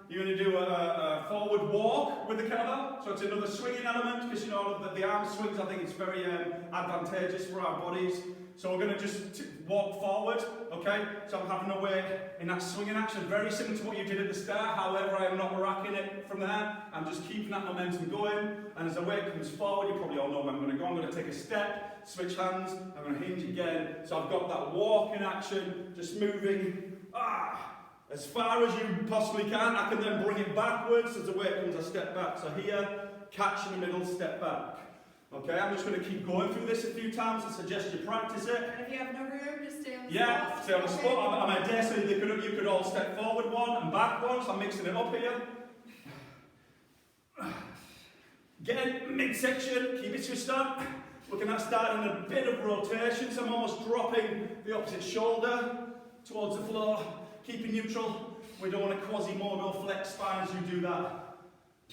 You're going to do a forward walk with the kettlebell. So it's another swinging element, because you know that the arm swings, I think it's very advantageous for our bodies. So we're going to just walk forward, okay? So I'm having a weight in that swinging action, very similar to what you did at the start. However, I am not racking it from there. I'm just keeping that momentum going. And as the weight comes forward, you probably all know where I'm going to go. I'm going to take a step, switch hands, I'm going to hinge again. So I've got that walking action, just moving as far as you possibly can. I can then bring it backwards. As the weight comes, I step back. So here, catch in the middle, step back. Okay, I'm just going to keep going through this a few times. I suggest you practice it. And if you have no room, just stay on the spot. Yeah, stay on the spot. I dare say you could all step forward one and back one, so I'm mixing it up here. Get in midsection, keep it twisted up. Looking at starting a bit of rotation, so I'm almost dropping the opposite shoulder towards the floor. Keeping neutral. We don't want a quasimodo flex spine as you do that.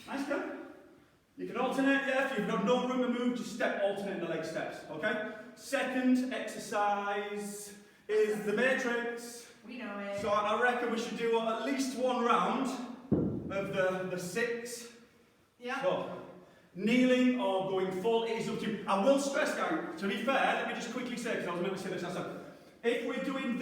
Nice, good. You can alternate, yeah, if you've got no room to move, just alternate the leg steps, okay? Second exercise is the matrix. We know it. So I reckon we should do at least one round of the 6. Yeah. So, kneeling or going full is up to you. I will stress, guys, to be fair, let me just quickly say, because I was meant to say this myself. If we're doing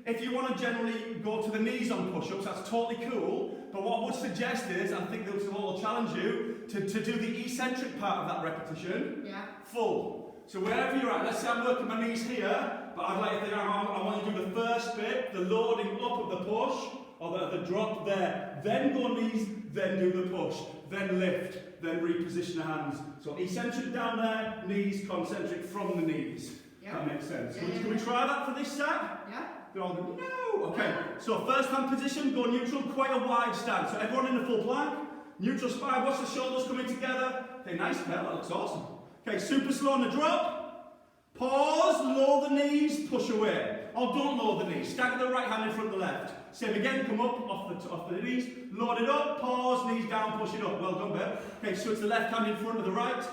if you want to generally go to the knees on push-ups, that's totally cool. But what I would suggest is, I think this will challenge you, to do the eccentric part of that repetition full. So wherever you're at, let's say I'm working my knees here, but I'd like to think I want to do the first bit, the loading up of the push, or the drop there. Then go knees, then do the push, then lift, then reposition the hands. So eccentric down there, knees, concentric from the knees. That makes sense. Can we try that for this set? Yeah. They're all going, no! Okay, so first hand position, go neutral, quite a wide stance. So everyone in the full plank, neutral spine, watch the shoulders coming together. Okay, nice, Kel, that looks awesome. Okay, super slow on the drop. Pause, lower the knees, push away. Oh, don't lower the knees. Stagger the right hand in front of the left. Same again, come up off the knees. Load it up, pause, knees down, push it up. Well done, babe. Okay, so it's the left hand in front of the right.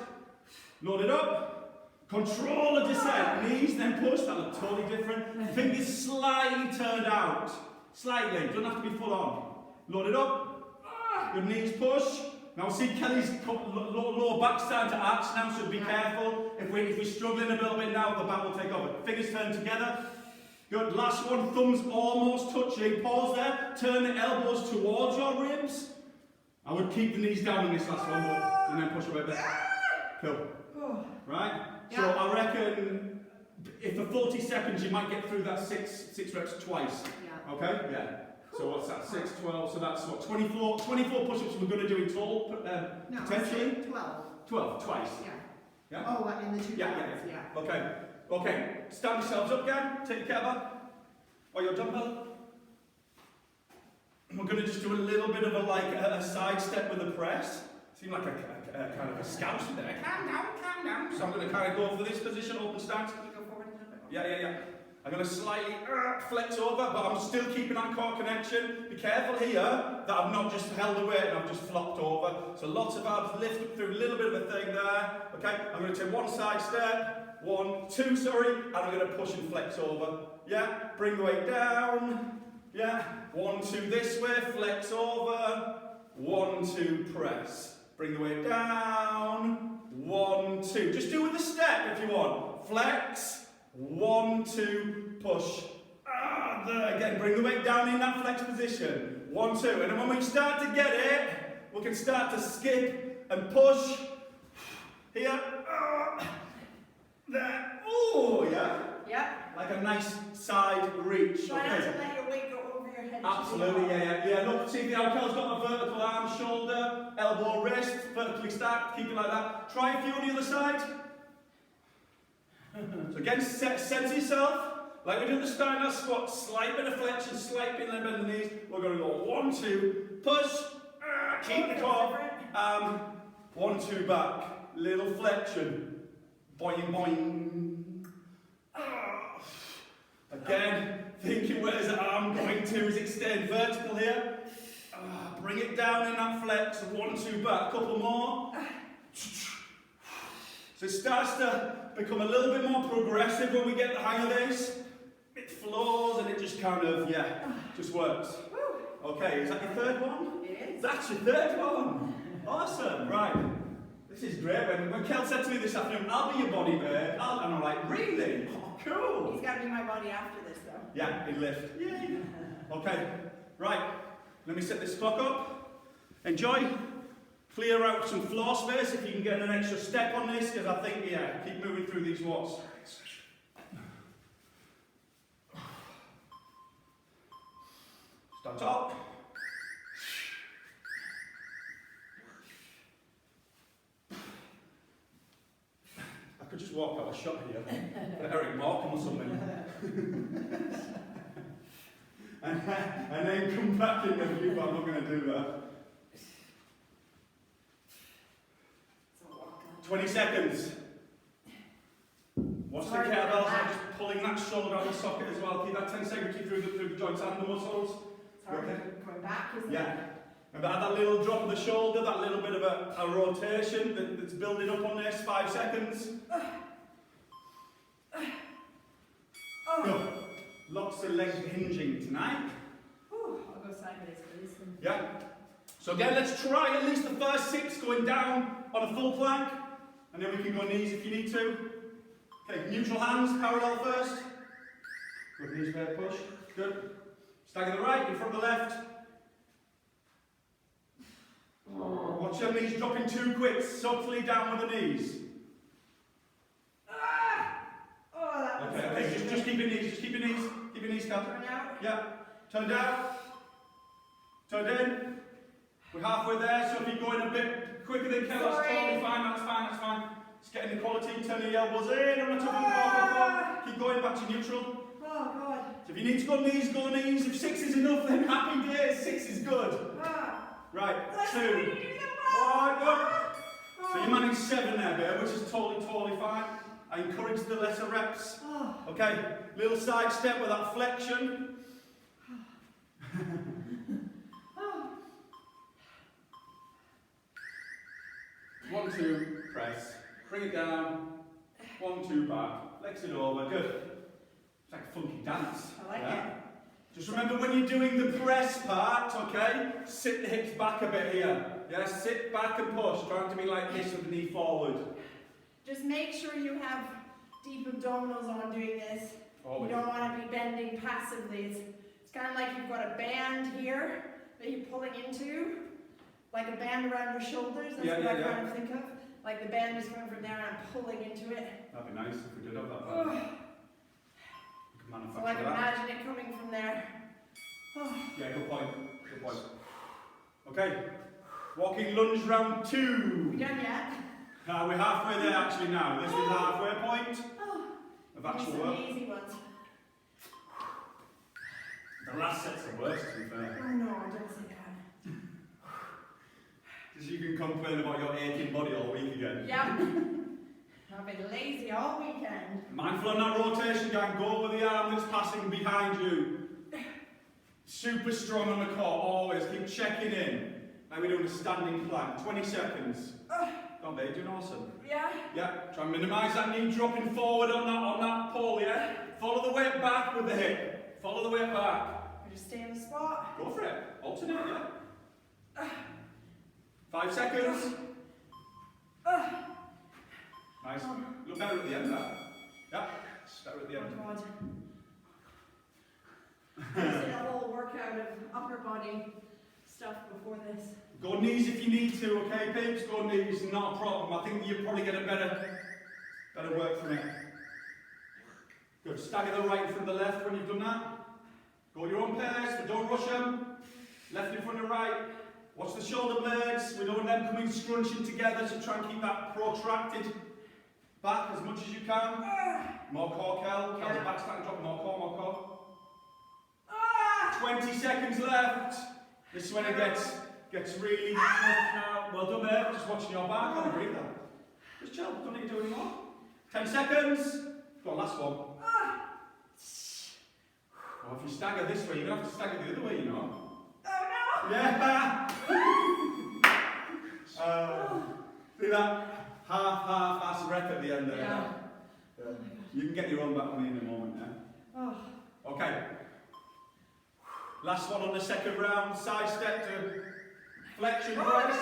Load it up. Control the descent. Knees, then push. That looks totally different. Fingers slightly turned out. Slightly. Don't have to be full on. Load it up. Your knees push. Now see Kelly's lower back starting to arch now, so be careful. If we're struggling a little bit now, the back will take over. Fingers turn together. Good. Last one. Thumbs almost touching. Pause there. Turn the elbows towards your ribs. I would keep the knees down in this last one, and then push away a bit. Cool. Right? So I reckon if for 40 seconds you might get through that six reps twice. Yeah. Okay? Yeah. So what's that? 6, 12. So that's what? 24 push-ups we're going to do in total, potentially? 12, twice. Yeah. Oh, in the two yeah. Okay. Stand yourselves up again. Take your kettlebell or your dumbbell. We're going to just do a little bit of a side step with a press. Seem like a kind of a scout there. Calm down. So I'm going to kind of go for this position, open stance. Can you go forward a little bit? Yeah. I'm going to slightly flex over, but I'm still keeping that core connection. Be careful here that I've not just held the weight and I've just flopped over. So lots of abs, lift up through a little bit of a thing there. Okay, I'm going to take one side step, 1, 2, and I'm going to push and flex over. Yeah, bring the weight down. Yeah, 1, 2 this way, flex over. 1, 2, press. Bring the weight down. 1, 2. Just do with the step if you want. Flex. 1, 2, push. There again. Bring the weight down in that flex position. 1, 2. And then when we start to get it, we can start to skip and push. Here. There. Oh, yeah. Yeah. Like a nice side reach. Try not to let your weight go over your head. Absolutely, yeah. Look, see how Kel's got a vertical arm, shoulder, elbow, wrist, vertically stacked, keep it like that. Try a few on the other side. So again, sense yourself. Like we do the Steiner squat, slight bit of flexion, slight bit of bend in the knees. We're going to go 1, 2, push, keep the core, 1, 2 back, little flexion, boing, boing. Again, thinking where's the arm going to? Is it staying vertical here? Bring it down in that flex. 1, 2 back. Couple more. So it starts to become a little bit more progressive when we get the hang of this. It flows and it just kind of, just works. Okay, is that your third one? It is. That's your third one. Awesome, right. This is great. When Kel said to me this afternoon, I'll be your body, babe. And I'm like, really? Oh, cool. He's got to be my body after this, though. Yeah, in lift. Yay. Okay, right. Let me set this clock up. Enjoy. Clear out some floor space if you can get an extra step on this, because I think, keep moving through these watts. Stand up. I could just walk out a shot here for Eric Markham or something. and then come back in with you, but I'm not going to do that. 20 seconds. Watch the kettlebells, I'm just pulling that shoulder out of the socket as well. Keep that 10 seconds through the joints and the muscles. Sorry, going back, isn't it? Yeah. And add that little drop of the shoulder, that little bit of a rotation that's building up on this. 5 seconds. Good. Lots of legs hinging tonight. I'll go sideways, please. Yeah. So again, let's try at least the first 6 going down on a full plank. And then we can go knees if you need to. Okay, neutral hands, parallel first. Good knees there, push. Good. Stagger the right, in front of the left. Watch your knees dropping too quick, subtly down with the knees. Okay, just keep your knees, keep your knees down. Turn out. Yeah, turn down. Turn in. We're halfway there, so if you're going a bit quicker than Kel, that's totally fine, that's fine. Just getting the quality, turn the elbows in, on the top. Keep going back to neutral. Oh, God. So if you need to go knees. If 6 is enough, then happy days, 6 is good. Right, 2. Alright, good. So you managed 7 there, babe, which is totally fine. I encourage the lesser reps. Okay, little side step with that flexion. 1, 2, press. Bring it down. 1, 2, back. Flex it over. Good. It's like a funky dance. I like it. Just remember when you're doing the press part, okay, sit the hips back a bit here. Yeah, sit back and push, trying to be like this with the knee forward. Just make sure you have deep abdominals on doing this. Always. You don't want to be bending passively. It's kind of like you've got a band here that you're pulling into, like a band around your shoulders. That's what I kind of think of. Like the band is coming from there and I'm pulling into it. That'd be nice if we did have that band. So I can imagine it coming from there. Yeah, good point. Okay, walking lunge round 2. We done yet? We're halfway there actually now. This is the halfway point of actual work. Some easy ones. The last set's the worst, to be fair. Oh no, don't say that. Because you can complain about your aching body all week again. Yeah. I've been lazy all weekend. Mindful on that rotation, gang. Go with the arm that's passing behind you. Super strong on the core, always. Keep checking in. Like we're doing a standing plank. 20 seconds. Don't be, doing awesome. Yeah? Yeah, try and minimise that knee dropping forward on that pole, yeah? Follow the weight back with the hip. Follow the weight back. We just stay in the spot. Go for it. Alternate, yeah? 5 seconds. Nice. Look better at the end, that. Yeah, better at the end. Oh God. I did a whole workout of upper body stuff before this. Go knees if you need to, okay, babes? Go knees, not a problem. I think you'll probably get a better work from it. Good. Stagger the right in front of the left when you've done that. Go at your own pace, but don't rush them. Left in front of right. Watch the shoulder blades. We don't want them coming scrunching together, so try and keep that protracted back as much as you can. More core, Kel. Kel's back starting to drop. More core. 20 seconds left. This is when it gets really tough now. Well done, babe. Just watching your back on the breather. Just chill. Don't need to do any more. 10 seconds. Go on, last one. Well, if you stagger this way, you're going to have to stagger the other way, you know. Oh no! Yeah! See that? Half rep at the end there. Yeah. You can get your own back on me in a moment, yeah? Okay. Last one on the second round. Side step to flexion press.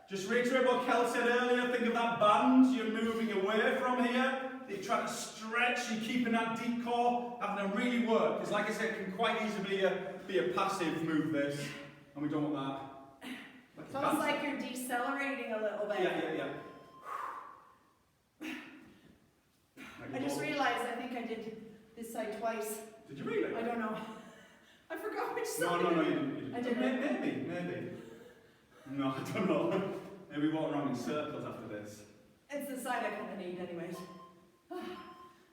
Just reiterate what Kel said earlier. Think of that band you're moving away from here. You're trying to stretch, you're keeping that deep core, having to really work. Because like I said, it can quite easily be a passive move, this. And we don't want that. It's almost like you're decelerating a little bit. Yeah. I just realised I think I did this side twice. Did you really? I don't know. I forgot which side. No, you didn't. I didn't. Maybe. No, I don't know. Maybe we walk around in circles after this. It's the side I kind of need anyways.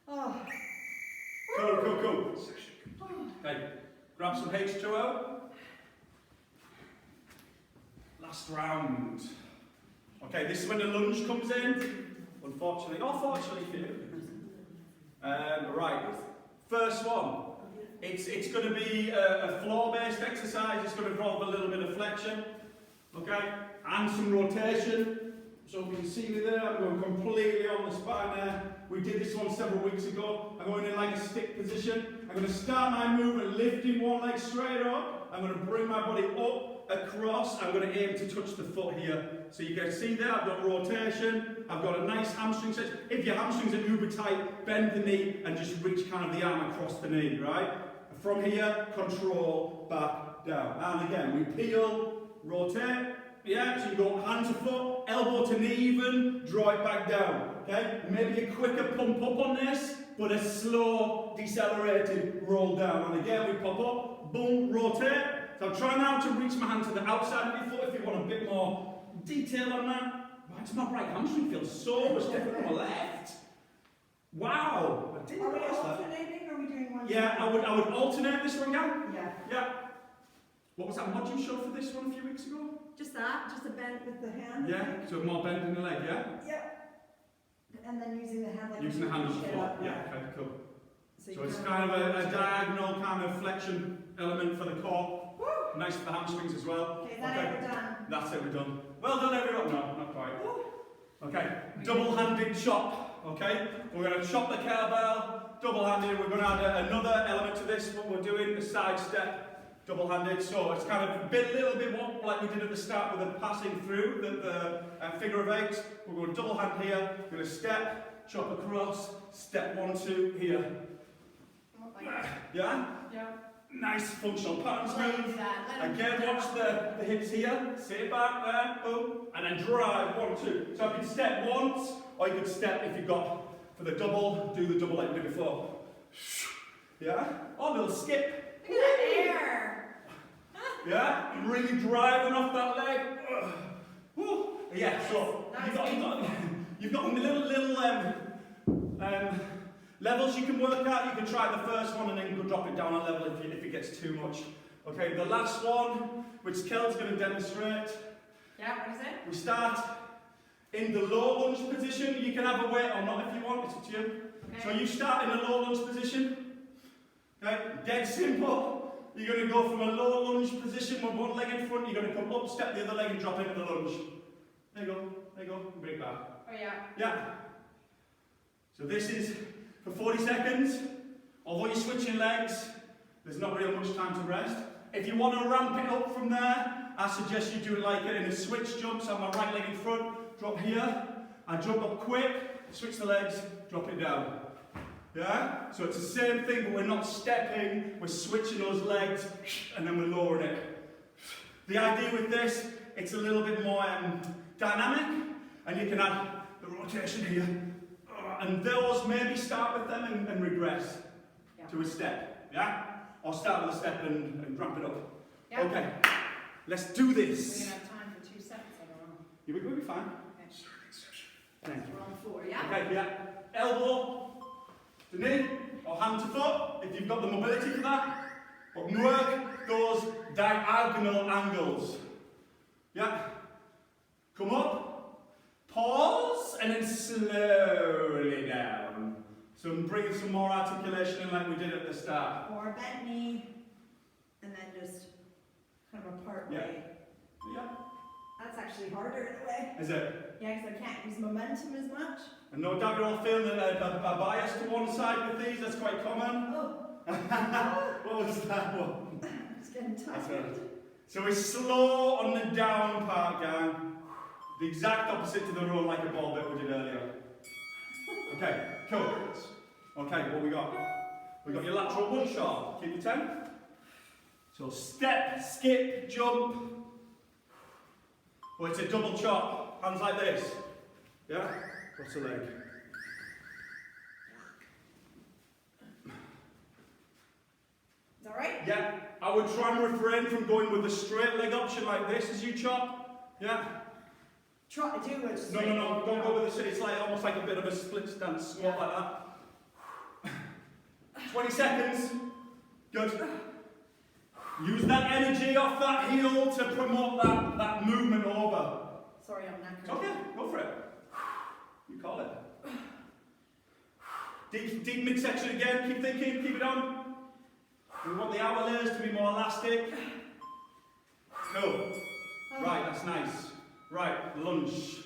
Cool. Okay, grab some H2O. Last round. Okay, this is when the lunge comes in. Unfortunately, fortunately for you. Right, first one. It's going to be a floor-based exercise. It's going to involve a little bit of flexion, okay, and some rotation. So if you can see me there, I'm going completely on the spine there. We did this one several weeks ago. I'm going in like a stick position. I'm going to start my movement lifting one leg straight up. I'm going to bring my body up across. I'm going to aim to touch the foot here. So you can see there, I've got rotation. I've got a nice hamstring section. If your hamstrings are uber tight, bend the knee and just reach kind of the arm across the knee, right? From here, control, back, down. And again, we peel, rotate. Yeah, so you go hand to foot, elbow to knee even, draw it back down. Okay? Maybe a quicker pump up on this, but a slow, decelerated roll down. And again, we pop up, boom, rotate. So I'm trying now to reach my hand to the outside of your foot if you want a bit more detail on that. Why does my right hamstring feel so much different from my left? Wow! I didn't realize that. Are we alternating or are we doing one? Yeah, I would alternate this one, yeah? Yeah. Yeah. What was that mod you showed for this one a few weeks ago? Just that, just a bend with the hand. Yeah, so more bend in the leg, yeah? Yep. And then using the hand like Using the hand on the push it foot, up, yeah, okay, cool. you So it's kind kind of a diagonal kind of flexion element for the core. Woo! Nice for the hamstrings as well. Okay, is that it? We're done. That's it, we're done. Well done everyone. No, not quite. Woo! Okay, double-handed chop, okay? We're going to chop the cowbell, double-handed. We're going to add another element to this, what we're doing, the side step, double-handed. So it's kind of a little bit what, like we did at the start with the passing through, the figure of eight. We're going double hand here, we're going to step, chop across, step 1, 2, here. Yeah? Yeah. Nice functional patterns Let move. him Again, watch the hips here. Sit back there, boom, and then drive 1, 2. So I could step once, or you could step if you've got for the double, do the double like we did before. Yeah? Or a little skip. Look at that air. Yeah? Really driving off that leg. Woo. Yeah, so you've got little levels you can work out. You can try the first one and then go drop it down a level if it gets too much. Okay, the last one, which Kel's going to demonstrate. Yeah, what is it? We start in the low lunge position. You can have a weight or not if you want, it's up to you. Okay. So you start in the low lunge position. Okay, dead simple. You're going to go from a low lunge position with one leg in front. You're going to come up, step the other leg and drop into the lunge. There you go, there you go, bring it back. Oh yeah. Yeah. So this is for 40 seconds. Although you're switching legs, there's not really much time to rest. If you want to ramp it up from there, I suggest you do it like in a switch jump. So my right leg in front, drop here, and jump up quick, switch the legs, drop it down. Yeah? So it's the same thing, but we're not stepping, we're switching those legs, and then we're lowering it. The idea with this, it's a little bit more dynamic, and you can add the rotation here. And those, maybe start with them and regress to a step. Yeah? Or start with a step and ramp it up. Yeah. Okay, let's do this. We're going to have time for 2 sets, I don't know. We'll be fine. Okay. Thank you. We're on the floor, yeah? Okay, yeah. Elbow to knee or hand to foot if you've got the mobility for that. But work those diagonal angles. Yeah. Come up, pause, and then slowly down. So bring some more articulation in like we did at the start. Or a bent knee, and then just kind of a part way. Yeah. That's actually harder in a way. Is it? Yeah, because I can't use momentum as much. And no doubt you're all feeling a bias to one side with these. That's quite common. Oh. What was that one? It's getting That's tired. right. So we're slow on the down part, gang. The exact opposite to the roll like a ball that we did earlier. Okay, cool. Okay, what we got? We got your lateral one shot. Keep your 10. So step, skip, jump. Well, it's a double chop. Hands like this. Yeah? Cross the leg. Is that right? Yeah. I would try and refrain from going with the straight leg option like this as you chop. Yeah? Try to do it. No. Don't go with this. It's like almost like a bit of a split stance squat like that. 20 seconds. Good. Use that energy off that heel to promote that movement over. Sorry, I'm knackered. It's okay. Go for it. You call it. Deep midsection again. Keep thinking. Keep it on. We want the outer layers to be more elastic. Cool. Right, that's nice. Right, lunge.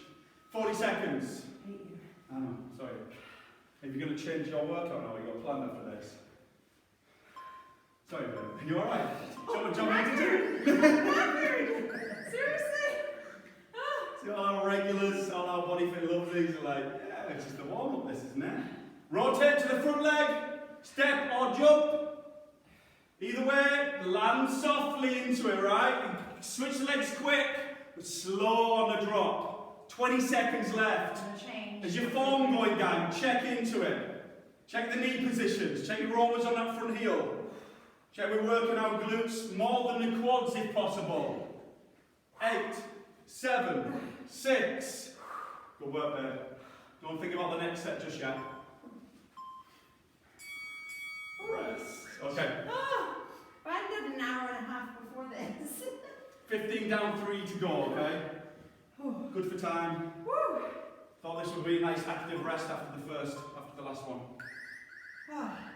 40 seconds. I hate you. I know, sorry. If you're going to change your workout now, you've got to plan that for this. Sorry, babe. You alright? Do you want me to do? Seriously? See, all our regulars, all our body fit lovelies are like, yeah, it's just the warm up, this, isn't it? Rotate to the front leg, step or jump. Either way, land softly into it, right? Switch the legs quick, but slow on the drop. 20 seconds left. Change. As your form going, gang, check into it. Check the knee positions, check your rollers on that front heel. Check we're working our glutes more than the quads if possible. 8, 7, 6. Good work there. Don't think about the next set just yet. Rest. Okay. Oh, I did an hour and a half before this. 15 down, 3 to go, okay? Good for time. Woo. Thought this would be a nice active rest after the last one.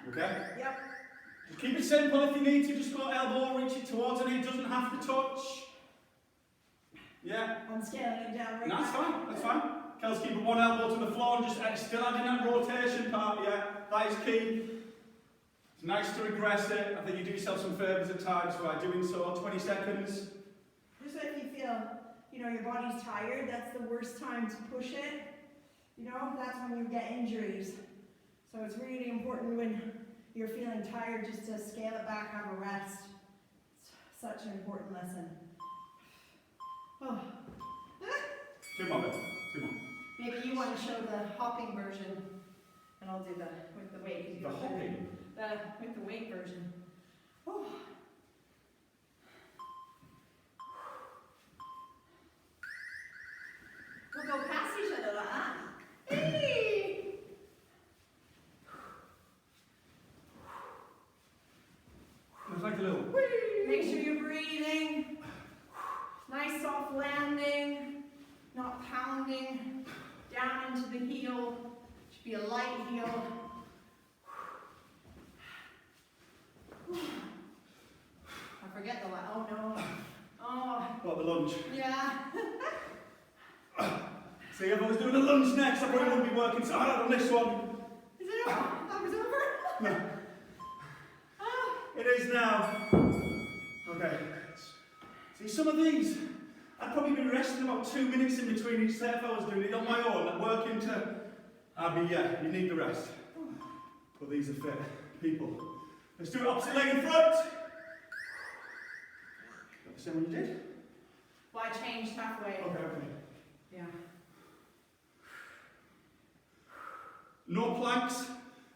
Okay? Yep. Just keep it simple if you need to, just go elbow, reach it towards it, it doesn't have to touch. Yeah? I'm scaling it down right No, that's now. fine, that's fine. Kels, keep one elbow to the floor and just still adding that rotation part, yeah? That is key. It's nice to regress it. I think you do yourself some favours at times by doing so. 20 seconds. Just so if you feel, your body's tired, that's the worst time to push it. That's when you get injuries. So it's really important when you're feeling tired just to scale it back, have a rest. It's such an important lesson. Oh. 2 more, babe. 2 more. Maybe you want to show the hopping version, and I'll do the with the weight. The hopping? With the weight version. Oh. We'll go past each other like that. Hey! It's like a little... Make sure you're breathing. Nice soft landing. Not pounding down into the heel. Should be a light heel. I forget the oh no. Oh. What, the lunge? Yeah. See, if I was doing a lunge next, I probably wouldn't be working so hard on this one. Is it over? That was over? No. It is now. Okay. See, some of these, I'd probably be resting about 2 minutes in between each set if I was doing it on my own. I'd work into, you need the rest. But these are fit people. Let's do it opposite leg in front. The same one you did? Well, I changed halfway. Okay. Yeah. No planks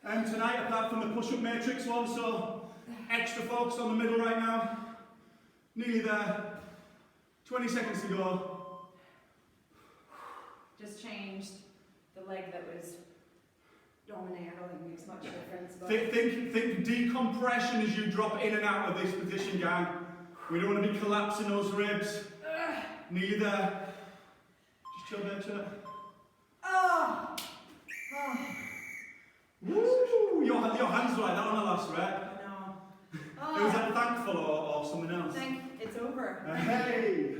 tonight apart from the push-up matrix one, so extra focus on the middle right now. Nearly there. 20 seconds to go. Just changed the leg that was dominating. I don't think it makes much difference. But Think decompression as you drop in and out of this position, gang. We don't want to be collapsing those ribs. Nearly there. Just chill there, chill there. Oh! Oh. Woo! Your hands were like that on the last rep. No. Was that thankful or something else? It's over. Hey!